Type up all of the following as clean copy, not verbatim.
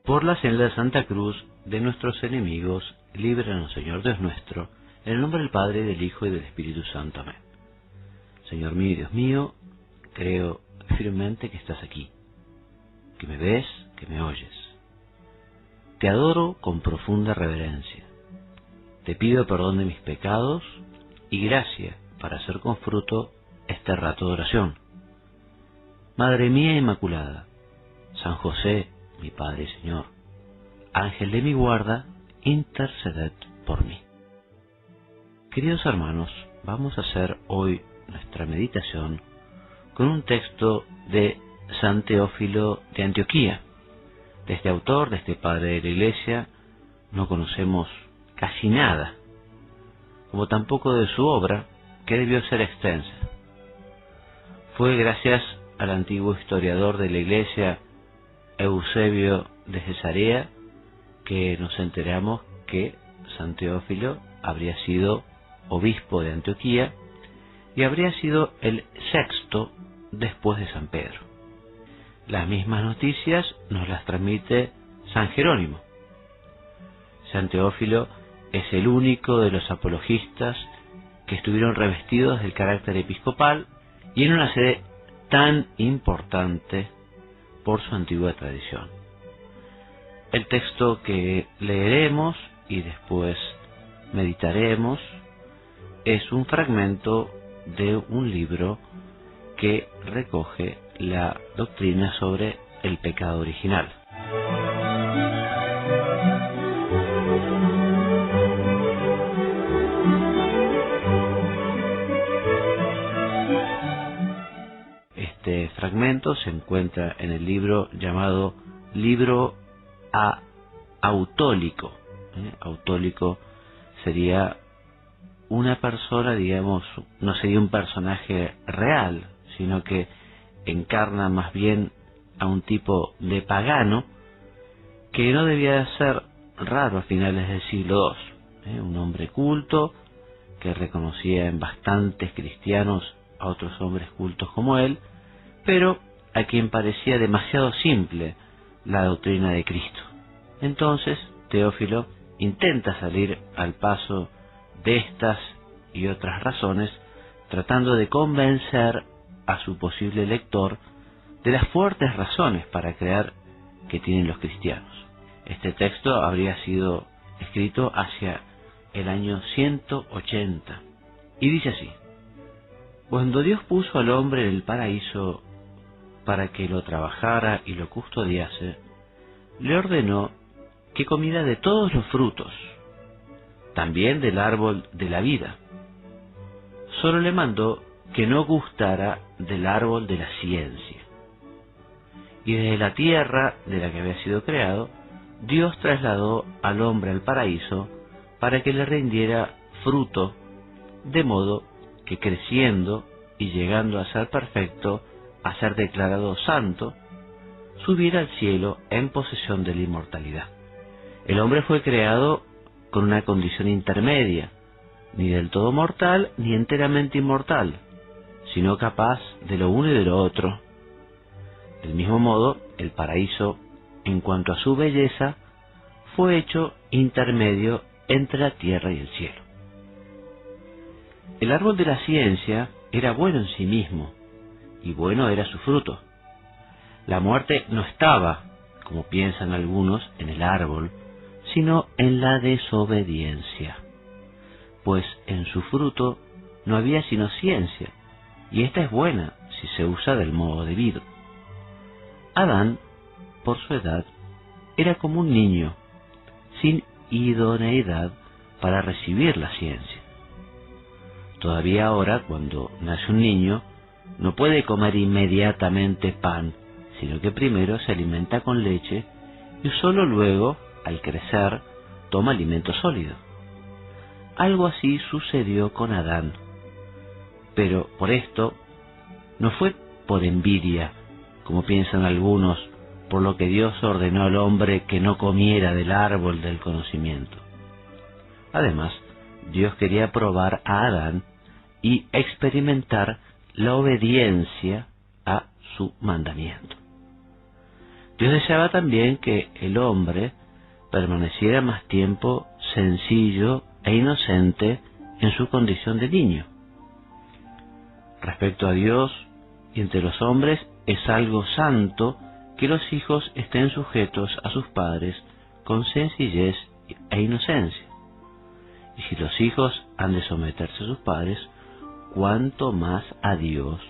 Por la senda de Santa Cruz, de nuestros enemigos, líbranos, Señor Dios nuestro, en el nombre del Padre, del Hijo y del Espíritu Santo. Amén. Señor mío y Dios mío, creo firmemente que estás aquí, que me ves, que me oyes. Te adoro con profunda reverencia. Te pido perdón de mis pecados y gracia para hacer con fruto este rato de oración. Madre mía Inmaculada, San José, mi Padre y Señor, Ángel de mi guarda, interceded por mí. Queridos hermanos, vamos a hacer hoy nuestra meditación con un texto de San Teófilo de Antioquía. De este autor, de este padre de la Iglesia, no conocemos casi nada, como tampoco de su obra, que debió ser extensa. Fue gracias al antiguo historiador de la Iglesia, Eusebio de Cesarea, que nos enteramos que San Teófilo habría sido obispo de Antioquía y habría sido el sexto después de San Pedro. Las mismas noticias nos las transmite San Jerónimo. San Teófilo es el único de los apologistas que estuvieron revestidos del carácter episcopal y en una sede tan importante por su antigua tradición. El texto que leeremos y después meditaremos es un fragmento de un libro que recoge la doctrina sobre el pecado original. Este fragmento se encuentra en el libro llamado Libro Autólico. Autólico sería una persona, digamos, no sería un personaje real, sino que encarna más bien a un tipo de pagano que no debía de ser raro a finales del siglo II. Un hombre culto que reconocía en bastantes cristianos a otros hombres cultos como él, pero a quien parecía demasiado simple la doctrina de Cristo. Entonces Teófilo intenta salir al paso de estas y otras razones, tratando de convencer a su posible lector de las fuertes razones para creer que tienen los cristianos. Este texto habría sido escrito hacia el año 180 y dice así: cuando Dios puso al hombre en el paraíso para que lo trabajara y lo custodiase, le ordenó que comiera de todos los frutos, también del árbol de la vida. Solo le mandó que no gustara del árbol de la ciencia. Y desde la tierra de la que había sido creado, Dios trasladó al hombre al paraíso para que le rindiera fruto, de modo que creciendo y llegando a ser perfecto, a ser declarado santo, subiera al cielo en posesión de la inmortalidad. El hombre fue creado con una condición intermedia, ni del todo mortal ni enteramente inmortal, sino capaz de lo uno y de lo otro. Del mismo modo, el paraíso, en cuanto a su belleza, fue hecho intermedio entre la tierra y el cielo. El árbol de la ciencia era bueno en sí mismo, y bueno era su fruto. La muerte no estaba, como piensan algunos, en el árbol, sino en la desobediencia, pues en su fruto no había sino ciencia, y esta es buena si se usa del modo debido. Adán, por su edad, era como un niño, sin idoneidad para recibir la ciencia. Todavía ahora, cuando nace un niño, no puede comer inmediatamente pan, sino que primero se alimenta con leche y sólo luego, al crecer, toma alimento sólido. Algo así sucedió con Adán, pero por esto no fue por envidia, como piensan algunos, por lo que Dios ordenó al hombre que no comiera del árbol del conocimiento. Además, Dios quería probar a Adán y experimentar la obediencia a su mandamiento. Dios deseaba también que el hombre permaneciera más tiempo sencillo e inocente en su condición de niño. Respecto a Dios y entre los hombres, es algo santo que los hijos estén sujetos a sus padres con sencillez e inocencia. Y si los hijos han de someterse a sus padres, cuánto más a Dios,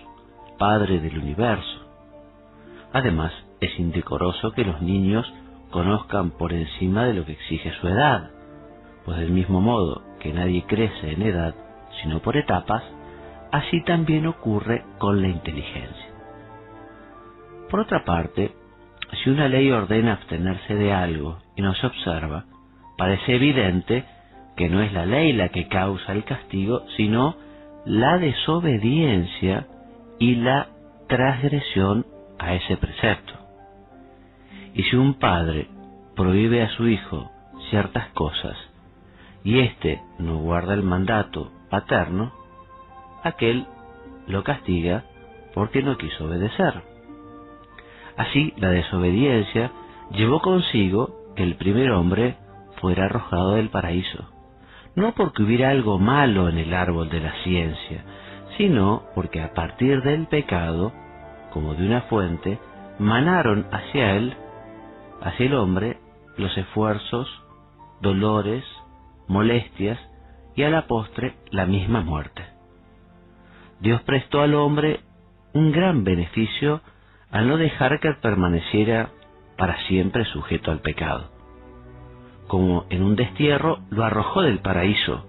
Padre del universo. Además, es indecoroso que los niños conozcan por encima de lo que exige su edad, pues del mismo modo que nadie crece en edad, sino por etapas, así también ocurre con la inteligencia. Por otra parte, si una ley ordena abstenerse de algo y no se observa, parece evidente que no es la ley la que causa el castigo, sino la desobediencia y la transgresión a ese precepto. Y si un padre prohíbe a su hijo ciertas cosas y éste no guarda el mandato paterno, aquel lo castiga porque no quiso obedecer. Así, la desobediencia llevó consigo que el primer hombre fuera arrojado del paraíso, no porque hubiera algo malo en el árbol de la ciencia, sino porque a partir del pecado, como de una fuente, manaron hacia él, hacia el hombre, los esfuerzos, dolores, molestias y a la postre la misma muerte. Dios prestó al hombre un gran beneficio al no dejar que permaneciera para siempre sujeto al pecado. Como en un destierro, lo arrojó del paraíso,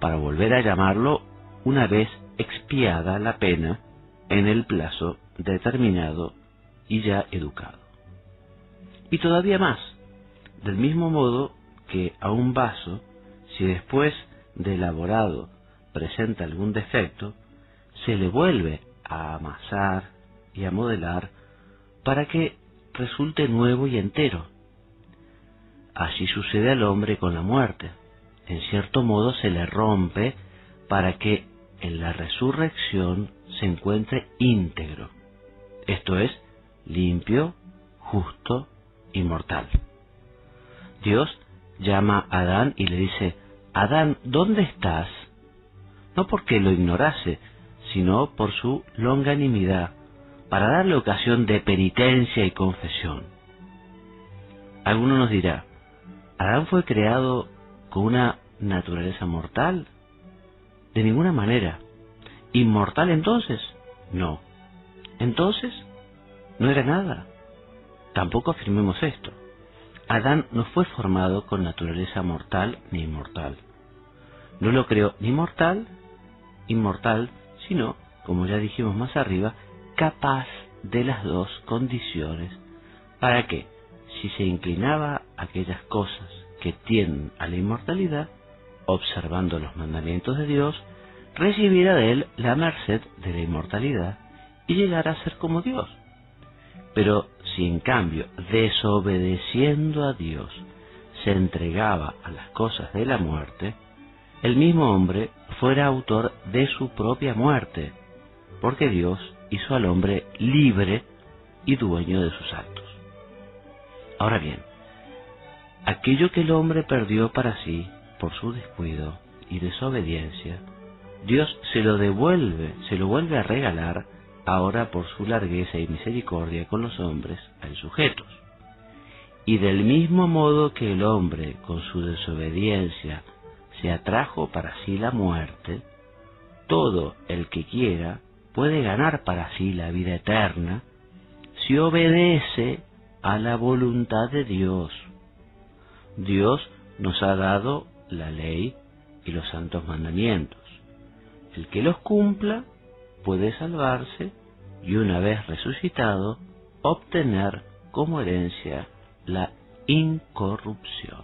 para volver a llamarlo una vez expiada la pena en el plazo determinado y ya educado. Y todavía más, del mismo modo que a un vaso, si después de elaborado presenta algún defecto, se le vuelve a amasar y a modelar para que resulte nuevo y entero. Así sucede al hombre con la muerte. En cierto modo se le rompe para que en la resurrección se encuentre íntegro, esto es, limpio, justo, inmortal. Dios llama a Adán y le dice: Adán, ¿dónde estás? No porque lo ignorase, sino por su longanimidad, para darle ocasión de penitencia y confesión. Alguno nos dirá: ¿Adán fue creado con una naturaleza mortal? De ninguna manera. ¿Inmortal entonces? No. ¿Entonces? No era nada. Tampoco afirmemos esto. Adán no fue formado con naturaleza mortal ni inmortal. No lo creó ni mortal, inmortal, sino, como ya dijimos más arriba, capaz de las dos condiciones, para que, si se inclinaba a aquellas cosas que tienden a la inmortalidad, observando los mandamientos de Dios, recibiera de él la merced de la inmortalidad y llegara a ser como Dios. Pero si en cambio, desobedeciendo a Dios, se entregaba a las cosas de la muerte, el mismo hombre fuera autor de su propia muerte, porque Dios hizo al hombre libre y dueño de sus actos. Ahora bien, aquello que el hombre perdió para sí por su descuido y desobediencia, Dios se lo vuelve a regalar ahora por su largueza y misericordia con los hombres a sujetos. Y del mismo modo que el hombre con su desobediencia se atrajo para sí la muerte, todo el que quiera puede ganar para sí la vida eterna si obedece a la voluntad de Dios. Dios nos ha dado la ley y los santos mandamientos. El que los cumpla puede salvarse y una vez resucitado obtener como herencia la incorrupción.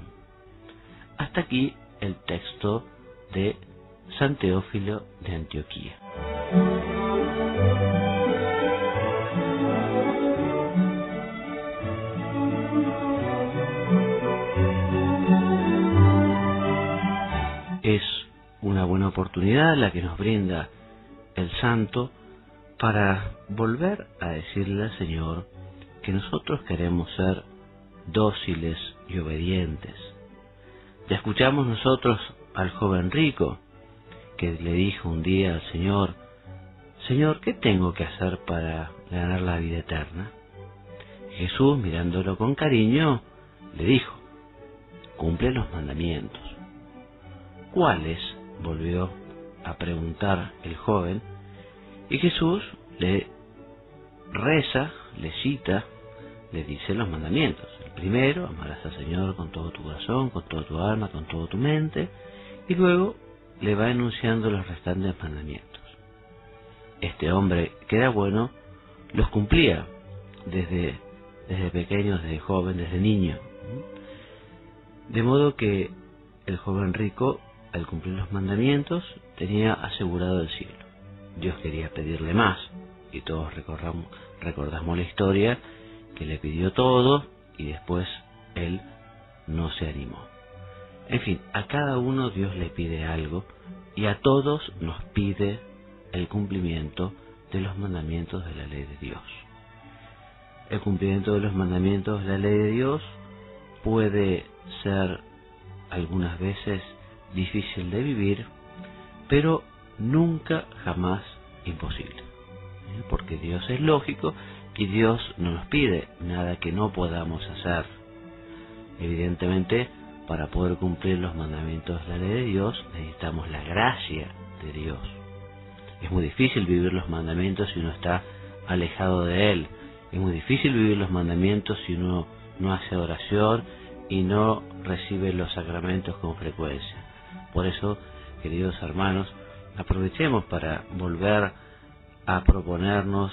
Hasta aquí el texto de San Teófilo de Antioquía. Es una buena oportunidad la que nos brinda el santo para volver a decirle al Señor que nosotros queremos ser dóciles y obedientes. Ya escuchamos nosotros al joven rico que le dijo un día al Señor: Señor, ¿qué tengo que hacer para ganar la vida eterna? Jesús, mirándolo con cariño, le dijo: cumple los mandamientos. ¿Cuáles?, volvió a preguntar el joven, y Jesús le reza, le cita, le dice los mandamientos. El primero: amarás al Señor con todo tu corazón, con toda tu alma, con toda tu mente, y luego le va enunciando los restantes mandamientos. Este hombre, que era bueno, los cumplía desde pequeño, desde joven, desde niño. De modo que el joven rico, al cumplir los mandamientos, tenía asegurado el cielo. Dios quería pedirle más, y todos recordamos la historia, que le pidió todo y después él no se animó. En fin, a cada uno Dios le pide algo, y a todos nos pide el cumplimiento de los mandamientos de la ley de Dios. El cumplimiento de los mandamientos de la ley de Dios puede ser algunas veces difícil de vivir, pero nunca jamás imposible, porque Dios es lógico y Dios no nos pide nada que no podamos hacer. Evidentemente, para poder cumplir los mandamientos de la ley de Dios necesitamos la gracia de Dios. Es muy difícil vivir los mandamientos si uno está alejado de Él. Es muy difícil vivir los mandamientos si uno no hace oración y no recibe los sacramentos con frecuencia. Por eso, queridos hermanos, aprovechemos para volver a proponernos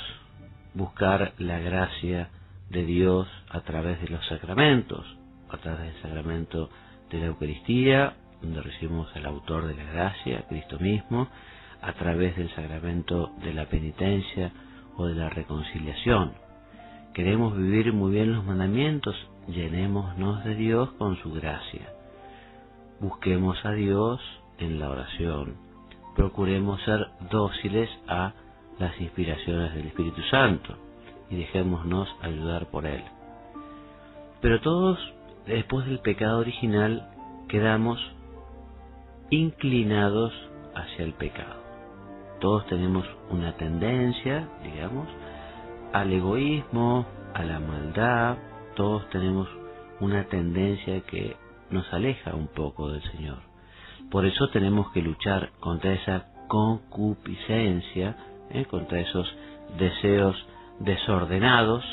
buscar la gracia de Dios a través de los sacramentos, a través del sacramento de la Eucaristía, donde recibimos al autor de la gracia, Cristo mismo, a través del sacramento de la penitencia o de la reconciliación. Queremos vivir muy bien los mandamientos, llenémonos de Dios con su gracia. Busquemos a Dios en la oración. Procuremos ser dóciles a las inspiraciones del Espíritu Santo y dejémonos ayudar por Él. Pero todos, después del pecado original, quedamos inclinados hacia el pecado. Todos tenemos una tendencia, digamos, al egoísmo, a la maldad. Todos tenemos una tendencia que nos aleja un poco del Señor. Por eso tenemos que luchar contra esa concupiscencia, contra esos deseos desordenados,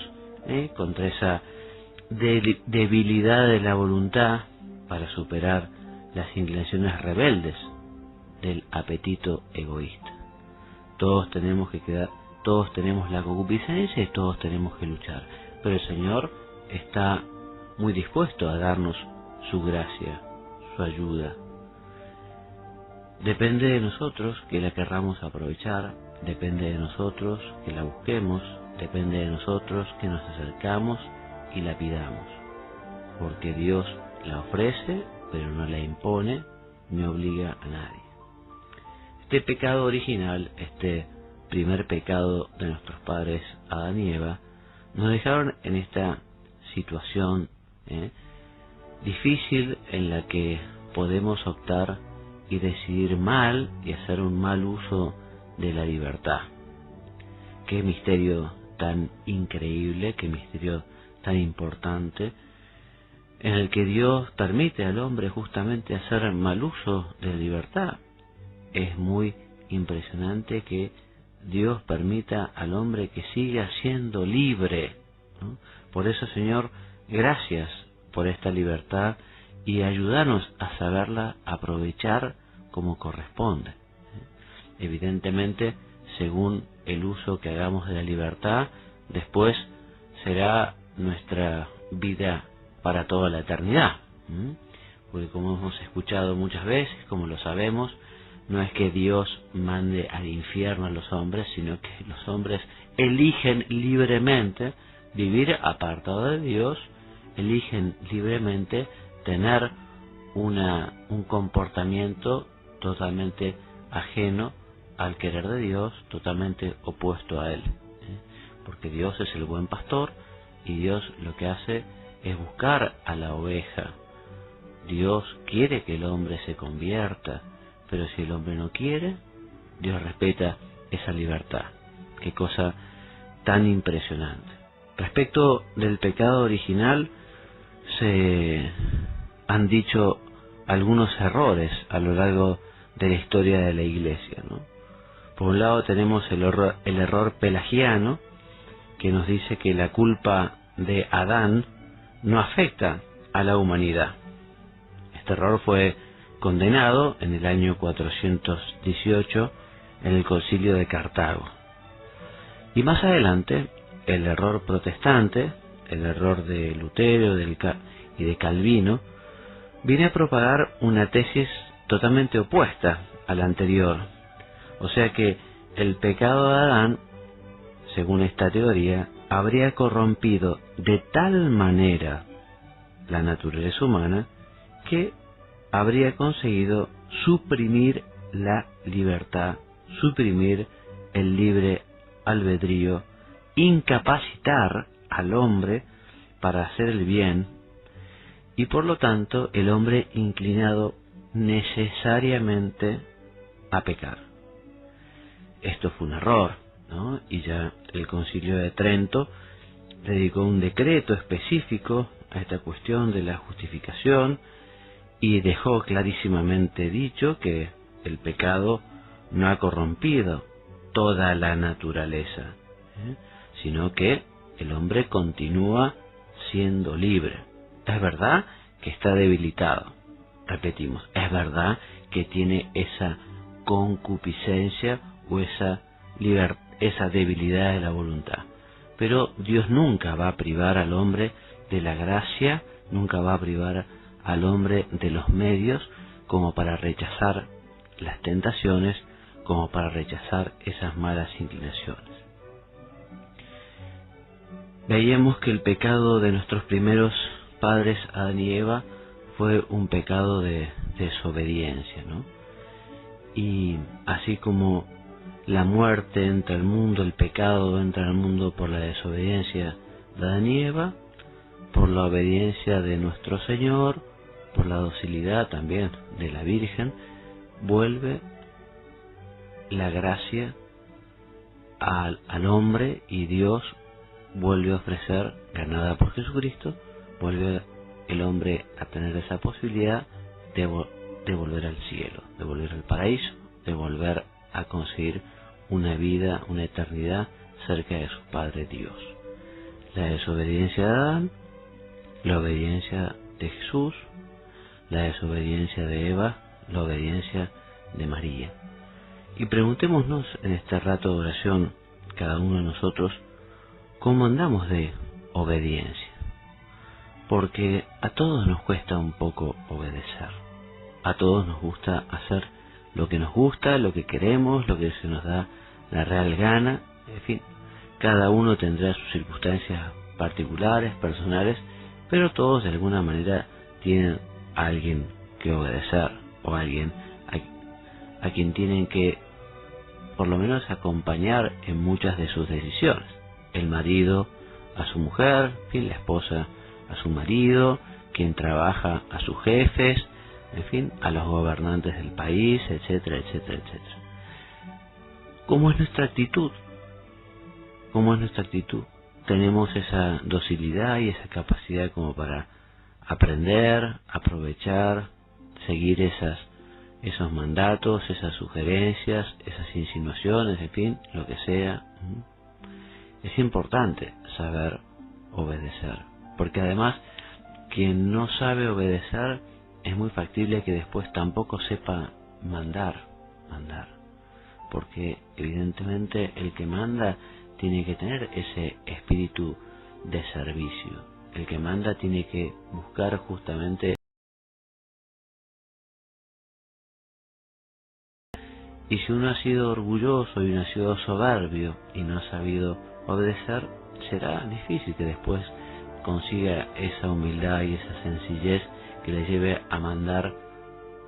contra esa debilidad de la voluntad, para superar las inclinaciones rebeldes del apetito egoísta. Todos tenemos la concupiscencia y todos tenemos que luchar, pero el Señor está muy dispuesto a darnos su gracia, su ayuda. Depende de nosotros que la querramos aprovechar, depende de nosotros que la busquemos, depende de nosotros que nos acercamos y la pidamos, porque Dios la ofrece, pero no la impone ni obliga a nadie. Este pecado original, este primer pecado de nuestros padres Adán y Eva, nos dejaron en esta situación difícil en la que podemos optar y decidir mal y hacer un mal uso de la libertad. Qué misterio tan increíble, qué misterio tan importante, en el que Dios permite al hombre justamente hacer mal uso de la libertad. Es muy impresionante que Dios permita al hombre que siga siendo libre, ¿no? Por eso, Señor, gracias por esta libertad y ayúdanos a saberla aprovechar como corresponde. Evidentemente, según el uso que hagamos de la libertad, después será nuestra vida para toda la eternidad. Porque, como hemos escuchado muchas veces, como lo sabemos, no es que Dios mande al infierno a los hombres, sino que los hombres eligen libremente vivir apartado de Dios, eligen libremente tener un comportamiento totalmente ajeno al querer de Dios, totalmente opuesto a Él. Porque Dios es el buen pastor y Dios lo que hace es buscar a la oveja. Dios quiere que el hombre se convierta, pero si el hombre no quiere, Dios respeta esa libertad. Qué cosa tan impresionante. Respecto del pecado original, se han dicho algunos errores a lo largo de la historia de la Iglesia, ¿no? Por un lado tenemos el error pelagiano, que nos dice que la culpa de Adán no afecta a la humanidad. Este error fue condenado en el año 418 en el Concilio de Cartago. Y más adelante, el error protestante, el error de Lutero y de Calvino, viene a propagar una tesis totalmente opuesta a la anterior. O sea que el pecado de Adán, según esta teoría, habría corrompido de tal manera la naturaleza humana que habría conseguido suprimir la libertad, suprimir el libre albedrío, incapacitar al hombre para hacer el bien, y por lo tanto el hombre inclinado necesariamente a pecar. Esto fue un error, ¿no? Y ya el Concilio de Trento dedicó un decreto específico a esta cuestión de la justificación y dejó clarísimamente dicho que el pecado no ha corrompido toda la naturaleza, sino que el hombre continúa siendo libre. Es verdad que está debilitado, repetimos, es verdad que tiene esa concupiscencia o esa debilidad de la voluntad, pero Dios nunca va a privar al hombre de la gracia, nunca va a privar al hombre de los medios como para rechazar las tentaciones, como para rechazar esas malas inclinaciones. Veíamos que el pecado de nuestros primeros padres, Adán y Eva, fue un pecado de desobediencia, ¿no? Y así como la muerte entra al mundo, el pecado entra al mundo por la desobediencia de Adán y Eva, por la obediencia de nuestro Señor, por la docilidad también de la Virgen, vuelve la gracia al hombre y Dios vuelve a ofrecer, ganada por Jesucristo, vuelve el hombre a tener esa posibilidad de volver al cielo, de volver al paraíso, de volver a conseguir una vida, una eternidad cerca de su Padre Dios. La desobediencia de Adán, la obediencia de Jesús, la desobediencia de Eva, la obediencia de María. Y preguntémonos en este rato de oración, cada uno de nosotros, ¿cómo andamos de obediencia? Porque a todos nos cuesta un poco obedecer. A todos nos gusta hacer lo que nos gusta, lo que queremos, lo que se nos da la real gana. En fin, cada uno tendrá sus circunstancias particulares, personales, pero todos de alguna manera tienen a alguien que obedecer, o a alguien a quien tienen que por lo menos acompañar en muchas de sus decisiones. El marido a su mujer, en fin, la esposa a su marido, quien trabaja a sus jefes, en fin, a los gobernantes del país, etcétera, etcétera, etcétera. ¿Cómo es nuestra actitud? ¿Cómo es nuestra actitud? ¿Tenemos esa docilidad y esa capacidad como para aprender, aprovechar, seguir esos mandatos, esas sugerencias, esas insinuaciones, en fin, lo que sea? Es importante saber obedecer, porque además quien no sabe obedecer es muy factible que después tampoco sepa mandar, porque evidentemente el que manda tiene que tener ese espíritu de servicio, el que manda tiene que buscar justamente. Y si uno ha sido orgulloso y uno ha sido soberbio y no ha sabido obedecer, será difícil que después consiga esa humildad y esa sencillez que le lleve a mandar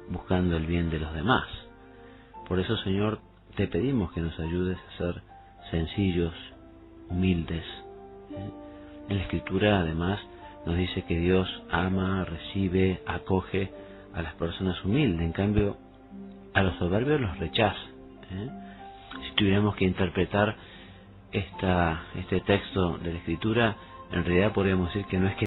buscando el bien de los demás. Por eso, Señor, te pedimos que nos ayudes a ser sencillos, humildes, En la Escritura además nos dice que Dios ama, recibe, acoge a las personas humildes. En cambio, a los soberbios los rechaza. Si tuviéramos que interpretar este texto de la Escritura, en realidad podríamos decir que no es que